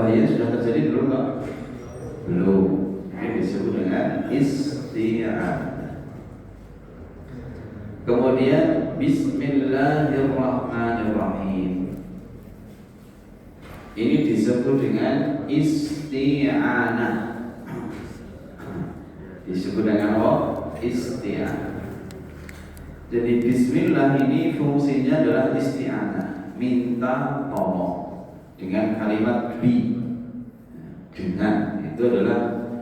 bahaya sudah terjadi belum Pak? Belum. Ini disebut dengan isti'anah. Kemudian Bismillahirrahmanirrahim. Ini disebut dengan isti'anah. Disebut dengan apa? Isti'anah. Jadi Bismillah ini fungsinya adalah isti'anah, minta tolong dengan kalimat bi. Dengan itu adalah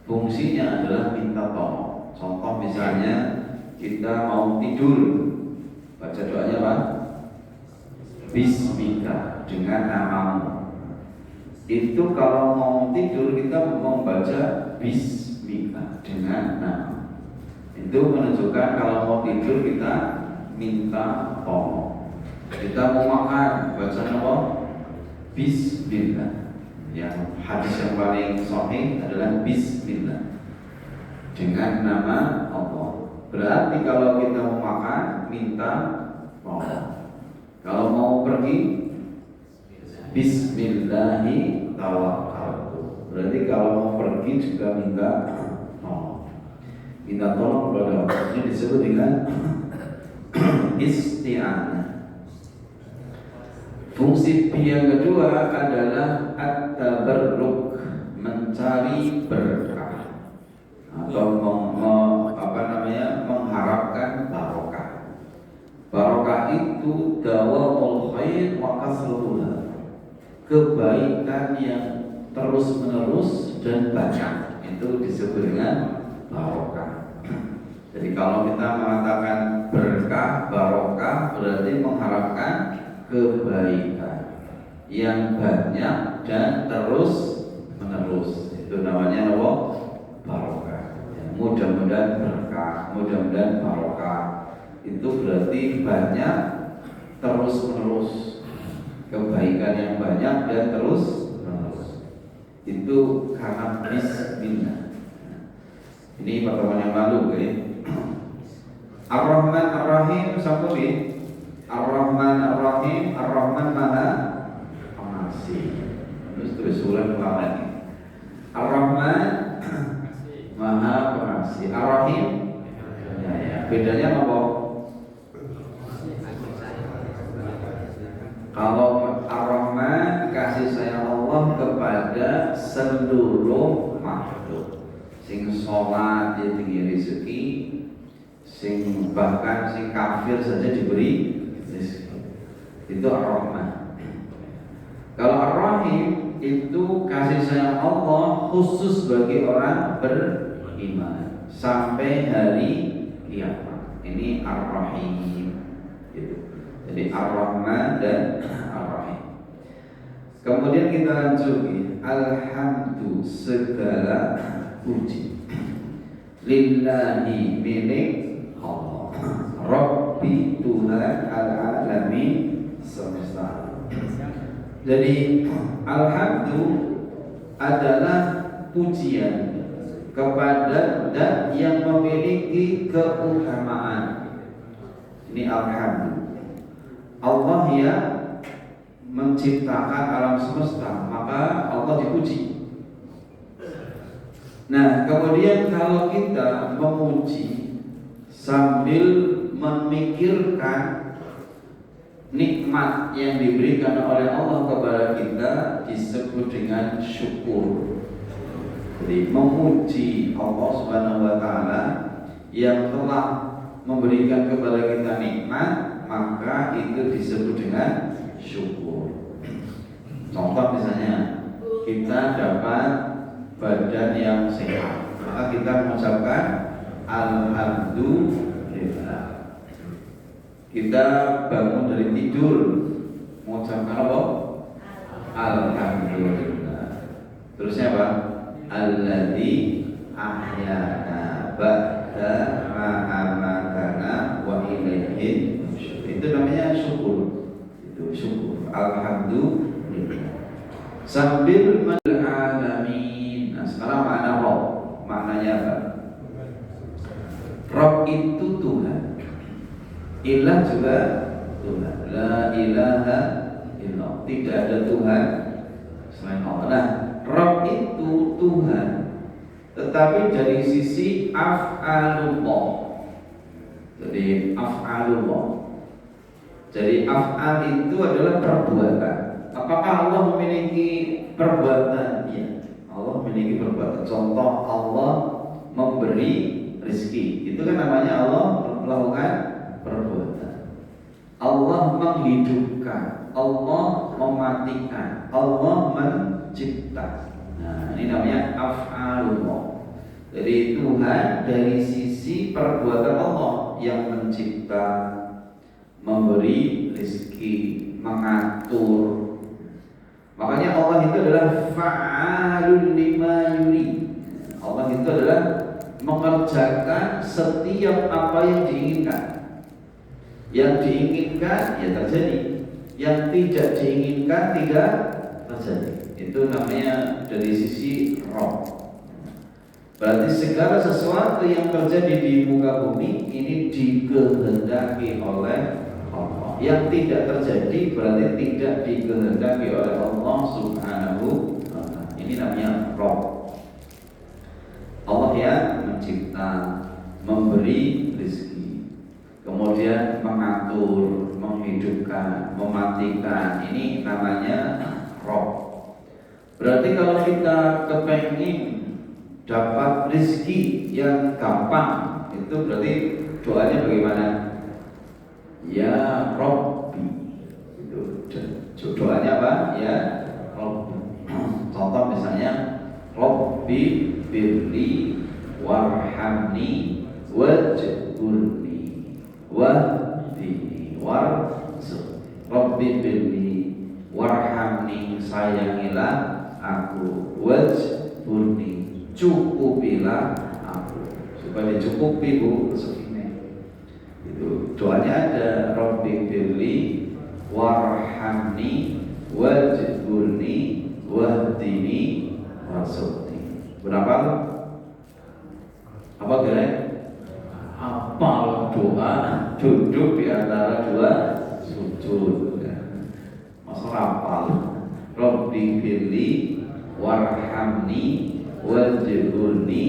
fungsinya adalah minta tolong. Contoh misalnya kita mau tidur, baca doanya apa? Bismika, dengan namamu. Itu kalau mau tidur kita membaca Bismika dengan nama. Itu menunjukkan kalau mau tidur kita minta tolong. Kita mau makan, baca apa? Bismillah. Yang hadis yang paling sahih adalah Bismillah dengan nama Allah. Berarti kalau kita mau makan, minta tolong. Kalau mau pergi, Bismillahi tawakkaltu. Berarti kalau mau pergi juga minta tolong. Minta tolong kepada Allah. Ini disebut dengan isti'anah. Fungsi yang kedua adalah at-tabarruk, mencari berkah atau mengharapkan barokah. Barokah itu dawamul khair wa kasruha, kebaikan yang terus menerus dan banyak, itu disebut dengan barokah. Jadi kalau kita mengatakan berkah, barokah berarti mengharapkan kebaikan yang banyak dan terus menerus. Itu namanya apa? Barokah. Mudah-mudahan berkah, mudah-mudahan barokah. Itu berarti banyak terus menerus, kebaikan yang banyak dan terus menerus. Itu karena Bismillah. Ini pertemuan yang lalu, okay? Ar-Rahman Ar-Rahim siapa nih? Ar-Rahman Ar-Rahim, Ar-Rahman Maha Pengasih. Terus ulang lagi. Ar-Rahman Maha Pengasih, Ar-Rahim ya. Bedanya apa? Kalau Ar-Rahman kasih sayang Allah kepada seluruh makhluk. Sing sholat dia tinggi rezeki, sing bahkan sing kafir saja diberi rezeki. Itu Ar-Rahman. Kalau Ar-Rahim itu kasih sayang Allah khusus bagi orang beriman sampai hari kiamat. Ini Ar-Rahim gitu. Jadi Ar-Rahman dan Ar-Rahim. Kemudian kita lanjuti, alhamdu, segala puji lillahi, milik Allah, Rabbi, Tuhan al-alamin semesta. Jadi alhamdu adalah pujian kepada zat yang memiliki keutamaan. Ini alhamdu. Allah yang menciptakan alam semesta, maka Allah dipuji. Nah, kemudian kalau kita memuji sambil memikirkan nikmat yang diberikan oleh Allah kepada kita, disebut dengan syukur. Jadi memuji Allah Subhanahu wa taala yang telah memberikan kepada kita nikmat, maka itu disebut dengan syukur. Contoh misalnya kita dapat badan yang sehat, maka kita mengucapkan alhamdulillah. Kita bangun dari tidur, mengucapkan apa? Alhamdulillah. Terusnya apa? Alladzi ahyana ba'da ma amatana wa ilaihi nusyur. Itu namanya syukur. Itu syukur. Alhamdulillah. Sambil alamin. Nah, sekarang makna Rabb. Maknanya apa? Rabb itu Tuhan. Ilah juga Tuhan. La ilaha illallah. Tidak ada Tuhan selain Allah. Nah, Rabb itu Tuhan, tetapi dari sisi af'alullah. Jadi af'alullah. Jadi af'al itu adalah perbuatan. Apakah Allah memiliki perbuatan? Ya, Allah memiliki perbuatan. Contoh, Allah memberi rezeki. Itu kan namanya Allah melakukan perbuatan. Allah menghidupkan, Allah mematikan, Allah mencipta. Nah, ini namanya af'alullah. Jadi Tuhan dari sisi perbuatan Allah yang mencipta, memberi rezeki, mengatur. Makanya Allah itu adalah fa'alun lima yuri. Allah itu adalah mengerjakan setiap apa yang diinginkan. Yang diinginkan ya terjadi, yang tidak diinginkan tidak terjadi. Itu namanya dari sisi Rabb. Berarti segala sesuatu yang terjadi di muka bumi ini dikehendaki oleh Allah. Yang tidak terjadi berarti tidak dikehendaki oleh Allah Subhanahu wa ta'ala. Ini namanya Rabb. Allah yang mencipta, memberi rezeki, kemudian mengatur, menghidupkan, mematikan. Ini namanya Rabb. Berarti kalau kita kepengen dapat rezeki yang gampang, itu berarti doanya bagaimana? Ya Rabbi. Itu doanya apa? Ya Rabbi. Contoh misalnya, Rabbi birli warhamni wajburni wahdini warzuqni. Rabbi birli warhamni, sayangilah aku, wajburni, cukupilah aku, supaya dicukupi bu rezekinya. Itu doanya ada, Rabbi birli warhamni wajburni wahdini warzuqni. Berapa? Apa kira? Apa doa duduk di antara dua sujud? Masa rapal? Rabbi birli warhamni wajburni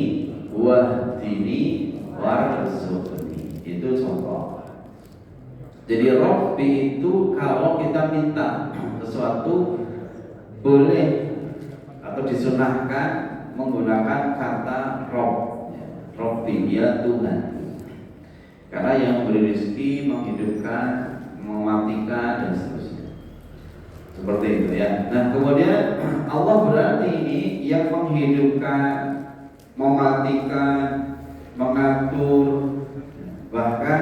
wahdini warzuqni. Itu contoh. Jadi Rabbi itu kalau kita minta sesuatu boleh atau disunahkan menggunakan kata Rabb. Rabbi, ya Tuhan. Karena yang memberi rezeki, menghidupkan, mematikan dan seterusnya. Seperti itu ya. Nah, kemudian Allah berarti ini yang menghidupkan, mematikan, mengatur. Bahkan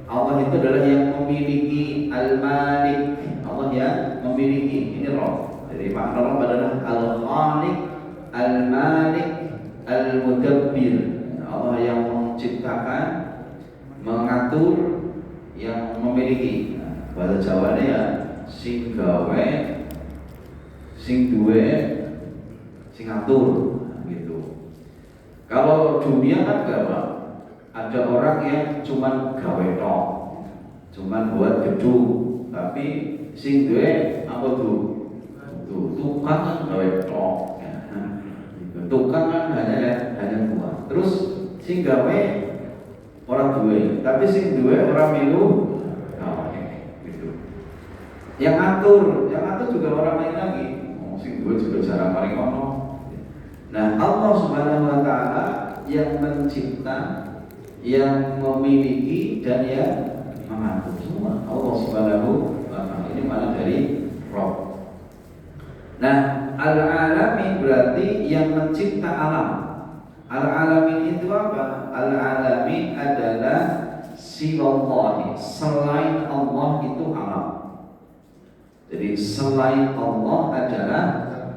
Allah itu adalah yang memiliki Al-Malik. Allah yang memiliki. Ini Rabb. Jadi makna Rabb adalah Al-Khaliq, Al-Malik, Al-Mudabbir. Allah yang menciptakan, mengatur, yang memiliki. Bahasa Jawanya ya sing gawe, sing duwe, sing ngatur gitu. Kalau dunia kan gak ada orang yang cuman gawe tok, cuman buat gedung, tapi sing duwe apa tuh? Tukang kan gawe tok. Tukang kan hanya buat. Terus sing gawe orang duwe, tapi sing duwe orang milu gawe gitu. Yang ngatur juga orang lain lagi. Sing duwe juga jarang paling ono. Nah, Allah Subhanahu wa ta'ala yang mencipta, yang memiliki dan yang mengatur semua. Allah Subhanahu wa ta'ala. Ini mana dari Rabb. Nah, al-alamin berarti yang mencipta alam. Al-alamin itu apa? Al-alamin adalah siwallahi, selain Allah itu alam. Jadi selain Allah adalah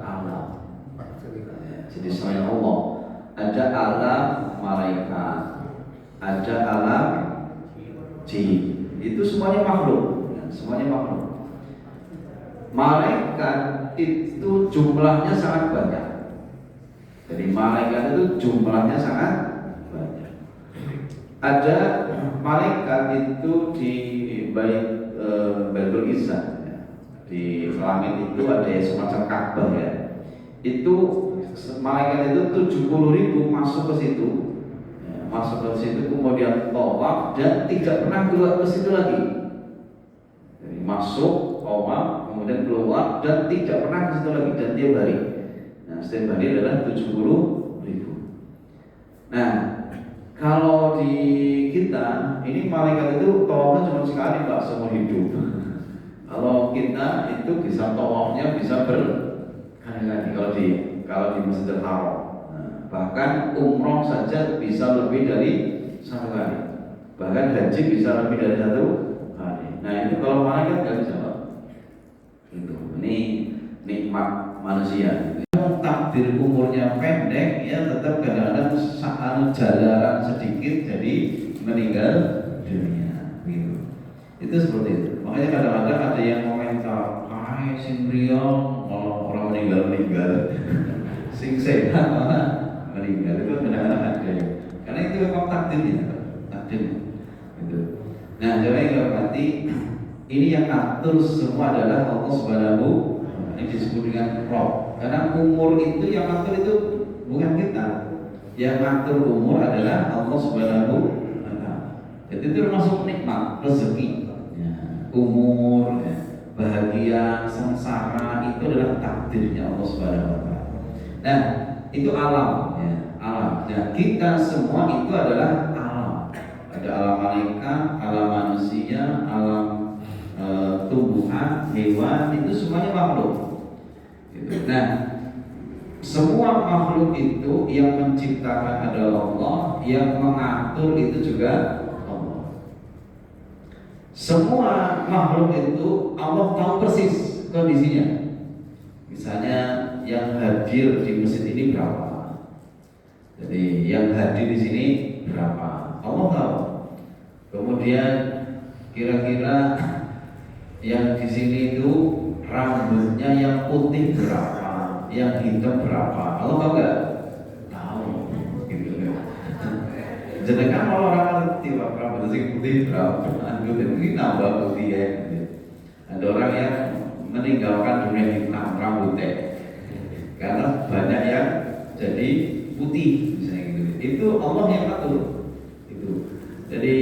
alam. Jadi selain Allah ada alam malaikat, ada alam jin. Itu semuanya makhluk. Semuanya makhluk. Malaikat itu jumlahnya sangat banyak. Jadi malaikat itu jumlahnya sangat banyak. Ada malaikat itu di Baitul Izzah, di Di langit itu ada semacam Ka'bah ya. Itu malaikat itu 70.000 masuk ke situ, ya, masuk ke situ kemudian tawaf dan tidak pernah keluar ke situ lagi. Jadi masuk, tawaf, kemudian keluar dan tidak pernah ke situ lagi dan tiap hari. Nah, setiap hari adalah 70.000. Nah, kalau di kita ini malaikat itu tawafnya cuma sekali Pak seumur hidup. Kalau kita itu bisa tawafnya bisa berkali-kali kalau di Masjidil Haram. Nah, bahkan umroh saja bisa lebih dari 1 kali. Bahkan haji bisa lebih dari 1 kali. Nah itu kalau malaikat nggak bisa Pak. Itu ini nikmat manusia. Takdir umurnya pendek ya tetap kadang-kadang jalanan sedikit jadi meninggal dunia gitu. Itu seperti itu. Makanya kadang-kadang ada yang komentar, "Hai sing riyo malah orang meninggal sing sehat malah meninggal." Itu kadang-kadang ada ya. Karena itu memang takdirnya, takdir gitu. Nah, jadi berarti ini yang atur semua adalah Allah Subhanahu. Ini disebut dengan Rob. Karena umur itu yang atur itu bukan kita. Yang atur umur adalah Allah Subhanahu wa taala. Jadi itu termasuk nikmat rezeki. Ya, umur, ya, bahagia, sengsara itu adalah takdirnya Allah Subhanahu wa taala. Nah, itu alam ya, alam. Dan kita semua itu adalah alam. Ada alam malaikat, alam manusia, alam tumbuhan, hewan, itu semuanya makhluk. Nah, semua makhluk itu yang menciptakan adalah Allah, yang mengatur itu juga Allah. Semua makhluk itu Allah tahu persis kondisinya. Misalnya yang hadir di masjid ini berapa? Jadi yang hadir di sini berapa? Allah tahu. Kemudian kira-kira yang di sini itu rambutnya yang putih berapa, yang hitam berapa? Allah tahu nggak? Tahu, gitu. Jadi kan orang ngerti rambut yang putih berapa, rambut ini nambah putih ya. Ada orang yang meninggalkan dunia hitam rambutnya, karena banyak yang jadi putih, misalnya gitu. Itu Allah yang atur, itu. Jadi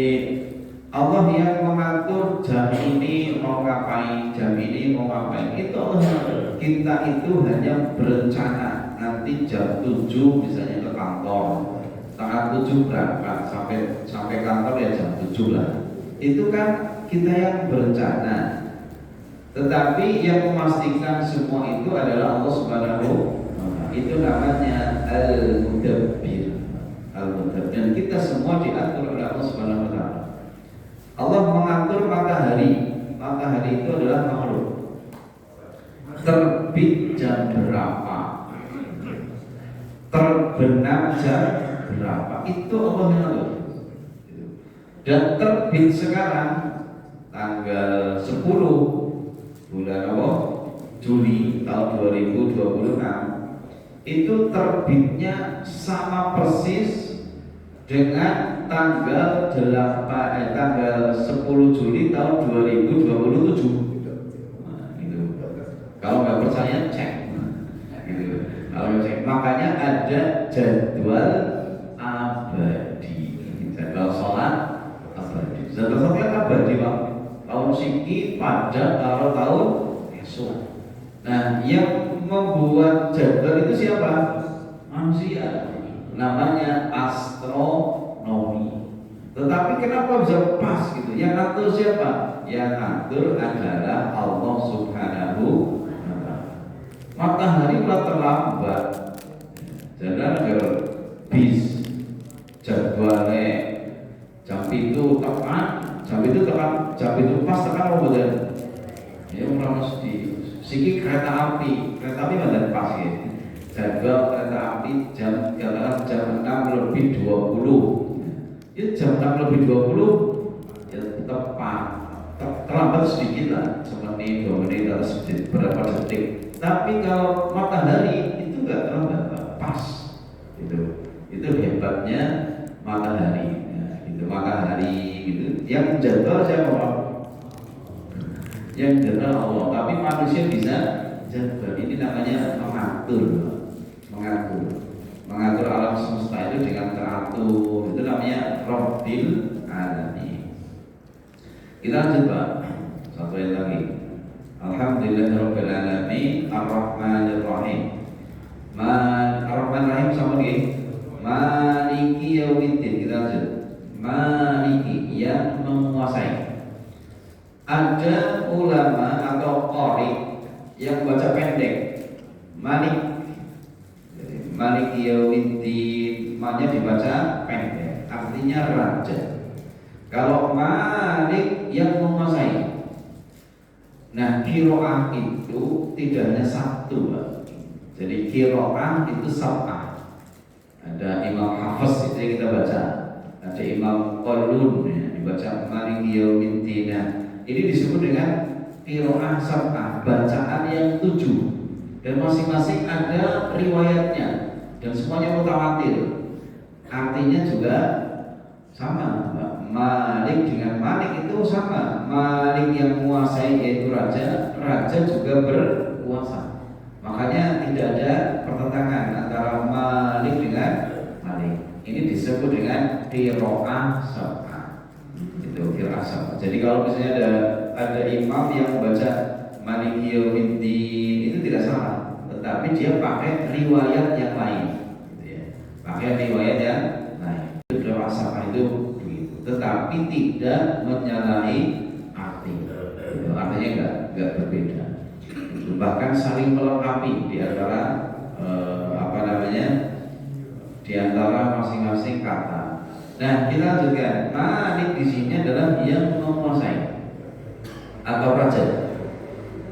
Allah yang mengatur jam ini mau ngapain, jam ini mau ngapain, itu Allah yang mengatur. Kita itu hanya berencana nanti jam 7 misalnya ke kantor, setengah 7 berangkat sampai kantor ya jam 7 lah. Itu kan kita yang berencana. Tetapi yang memastikan semua itu adalah Allah Subhanahu wa taala. Itu namanya Al-Mudabbir. Al-Mudabbir. Dan kita semua diatur oleh Allah Subhanahu wa taala. Allah mengatur matahari. Matahari itu adalah makhluk. Terbit jam berapa, terbenam jam berapa, itu Allah yang atur. Dan terbit sekarang tanggal 10 bulan apa? Juli tahun 2026. Itu terbitnya sama persis dengan tanggal 10 Juli tahun 2027. Nah, gitu. Kalau nggak percaya cek. Gitu. Kalau cek, makanya ada jadwal abadi, jadwal sholat abadi. Jadwal sholat abadi Pak. Tahun siki pada kalau tahun esok. Nah, yang membuat jadwal itu siapa? Manusia. Namanya astronomi. Tetapi kenapa bisa pas gitu? Yang atur siapa? Yang atur adalah Allah Subhanahu wa taala. Matahari mulai terlambat. Jadi bis jadwalnya jam itu tekan, jam itu pas tekan apa betul? Ya orang mesti. Siki kereta api badan pas ya. Jadwal kereta api jam 6:20. Ya jam 6:20 ya tepat. Terlambat sedikit lah, semenit 2 menit atau sedikit berapa detik. Tapi kalau matahari itu enggak terlambat, pas. Itu hebatnya matahari. Ya, itu matahari gitu. Yang jadwal siapa Pak? yang general Allah, tapi manusia bisa jadwal. Ini namanya mengatur alam semesta itu dengan teratur. Itu namanya Rabbil Alamin. Kita lanjut Pak, satu ayat lagi. Alhamdulillahirabbil alamin arrahmanir rahim. Ar-Rahman Rahim sama lagi. Maliki yaumiddin. Kita lanjut. Maliki, yang menguasai. Ada ulama atau qari yang baca pendek. Malik. Maliki yaumiddin, maknanya dibaca pendek. Artinya raja. Kalau Malik yang menguasai. Nah, qiraah itu tidak hanya satu, Pak. Jadi qiraah itu sab'ah. Ada Imam Hafiz itu yang kita baca. Ada Imam Qalun ya, dibaca Maliki yaumiddin. Ini disebut dengan qiraah sab'ah, bacaan yang 7. Dan masing-masing ada riwayatnya dan semuanya mutawatir. Artinya juga sama, Malik dengan Malik itu sama. Malik yang menguasai yaitu raja, raja juga berkuasa. Makanya tidak ada pertentangan antara Malik dengan Malik. Ini disebut dengan qiraah sab'ah. Itu qiraah sab'ah. Jadi kalau misalnya ada imam yang baca Maliki yaumiddin, itu tidak salah, tetapi dia pakai riwayat yang lain, gitu ya. Pakai riwayat yang lain. Itu qiraah sab'ah itu begitu. Tetapi tidak menyalahi arti. Itu artinya enggak berbeda. Bahkan saling melengkapi di antara di antara masing-masing kata. Nah, kita lanjutkan. Malik di sini adalah yang menguasai atau raja.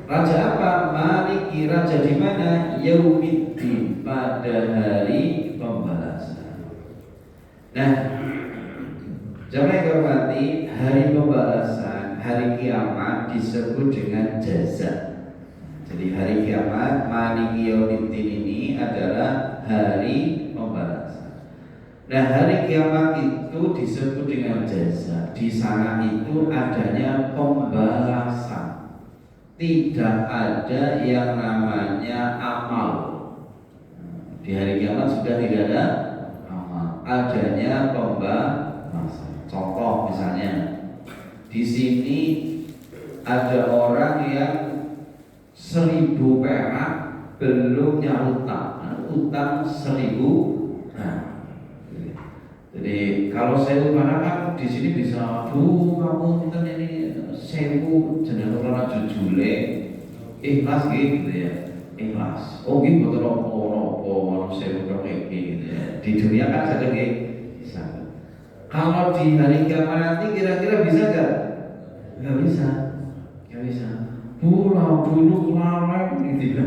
Raja apa? Maliki, raja di mana? Yaumiddin, pada hari pembalasan. Nah, jamaah yang hormati, hari pembalasan, hari kiamat disebut dengan jaza. Jadi hari kiamat, Maliki yaumiddin ini adalah hari pembalasan. Nah, hari kiamat itu disebut dengan jaza. Di sana itu adanya pembalasan. Tidak ada yang namanya amal. Di hari kiamat sudah tidak ada amal. Adanya pembalasan. Contoh misalnya, di sini ada orang yang 1.000 perak belum utang 1.000. Nah, jadi kalau 1.000 perak kan di sini bisa, kamu ini 1.000 jeneng ora jujule, ikhlas gitu ya, ikhlas. Oh gitu betul apa 1.000 perak gitu ya. Di dunia kan ada bisa. Kalau di hari kiamat nanti kira-kira bisa nggak? Nggak bisa. Pulau dulu kelalaian gitu ya.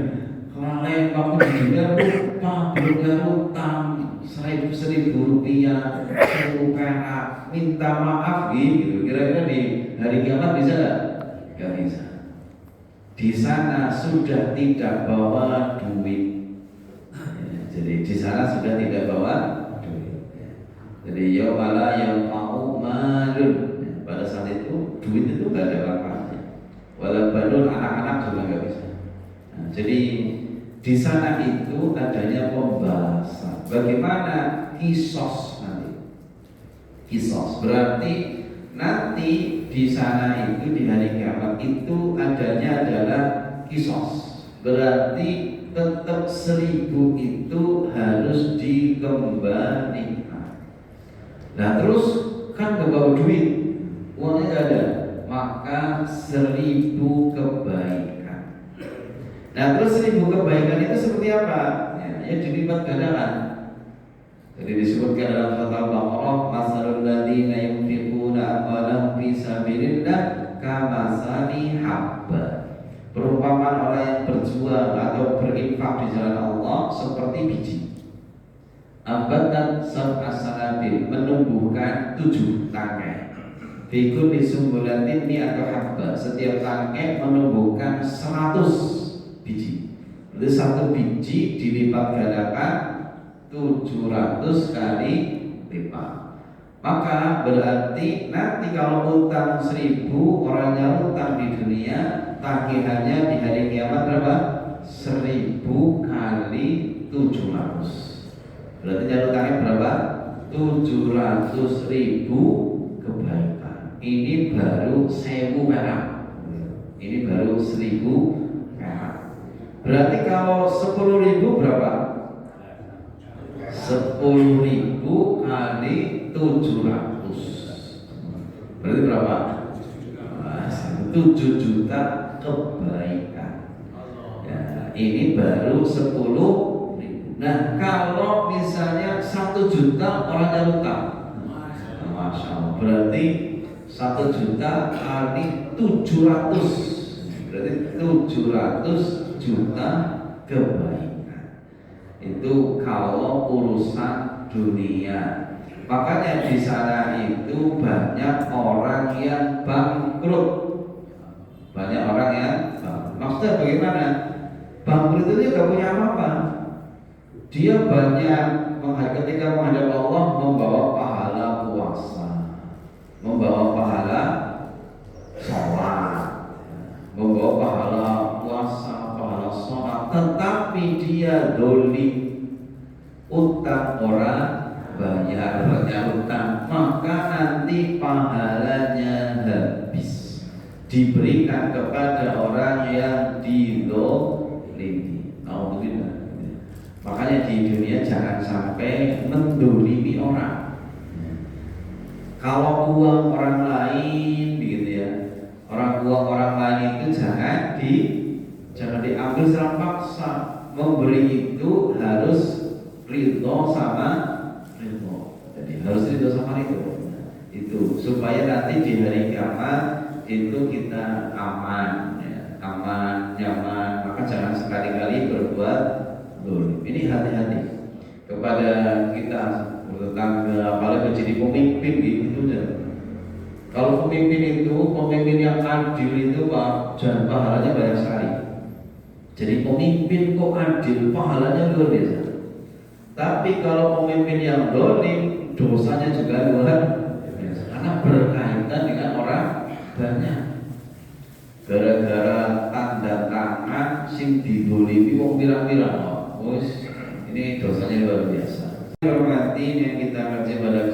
Kelalaian kamu di dunia lupa belum utang 1.000 rupiah, 1.000 perak, minta maaf gitu. Kira-kira di hari kiamat bisa nggak? Nggak bisa. Di sana sudah tidak bawa duit. Jadi di sana sudah tidak bawa duit. Jadi malah yang mau malun. Pada saat itu duit itu nggak ada manfaatnya. Walaupun anak-anak juga nggak bisa. Nah, jadi di sana itu adanya pembalasan. Bagaimana kisos nanti? Kisos berarti nanti di sana itu di hari kiamat itu adanya adalah kisos. Berarti tetap 1.000 itu harus dikembalikan. Nah terus kan nggak bawa duit, uangnya nggak ada. Maka 1.000 kebaikan. Nah terus 1.000 kebaikan itu seperti apa? Ya dilipat gandakan. Jadi disebutkan dalam surat Al-Baqarah, masalul ladzina yunfiquna amwalahum fi sabilillah kamatsali habba. Perumpamaan orang yang berjuang atau berinfak di jalan Allah seperti biji. Ambatan sab'a sanabil, menumbuhkan 7 tangkai. Fikul disumbulatin ni atau habba, setiap tangkai menumbuhkan 100 biji. Jadi 1 biji dilipat gandakan 700 kali lipat. Maka berarti nanti kalau utang 1.000, orangnya utang di dunia tagihannya di hari kiamat berapa? 1000 kali 700. Berarti jatuh berapa? 700.000 kebaikan. Ini baru 1000 perak. Ini baru 1000 perak. Berarti kalau 10.000 berapa? 10.000 kali 700. Berarti berapa? 7 juta kebaikan. Ya, ini baru 10.000. Nah, kalau misalnya 1 juta orangnya utang, Masya Allah, berarti 1 juta kali 700, berarti 700 juta kebaikan. Itu kalau urusan dunia. Makanya di sana itu banyak orang yang bangkrut. Banyak orang yang bangkrut. Maksudnya bagaimana? Bangkrut itu dia gak punya apa-apa. Dia banyak ketika menghadap Allah membawa pahala puasa, membawa pahala sholat, membawa pahala puasa, pahala sholat, tetapi dia dolim, utang orang bayar utang, maka nanti pahalanya habis, diberikan kepada orang yang didolimi. Alhamdulillah. Makanya di dunia jangan sampai mendolimi orang. Kalau uang orang lain, begitu ya, uang orang lain itu jangan diambil secara paksa. Memberi itu harus ridho sama ridho. Jadi harus ridho sama ridho. Itu supaya nanti di hari kiamat itu kita aman, ya, aman, nyaman. Maka jangan sekali-kali berbuat dolim. Ini hati-hati kepada kita tetangga, apalagi jadi pemimpin gitu ya. Kalau pemimpin yang adil itu Pak, dan pahalanya banyak sekali. Jadi pemimpin kok adil, pahalanya luar biasa. Tapi kalau pemimpin yang dolim, dosanya juga luar biasa. Karena berkaitan dengan orang banyak. Gara-gara tanda tangan sing didolimi wong pirang-pirang. Ini dosanya luar biasa. Hormati yang kita kerja pada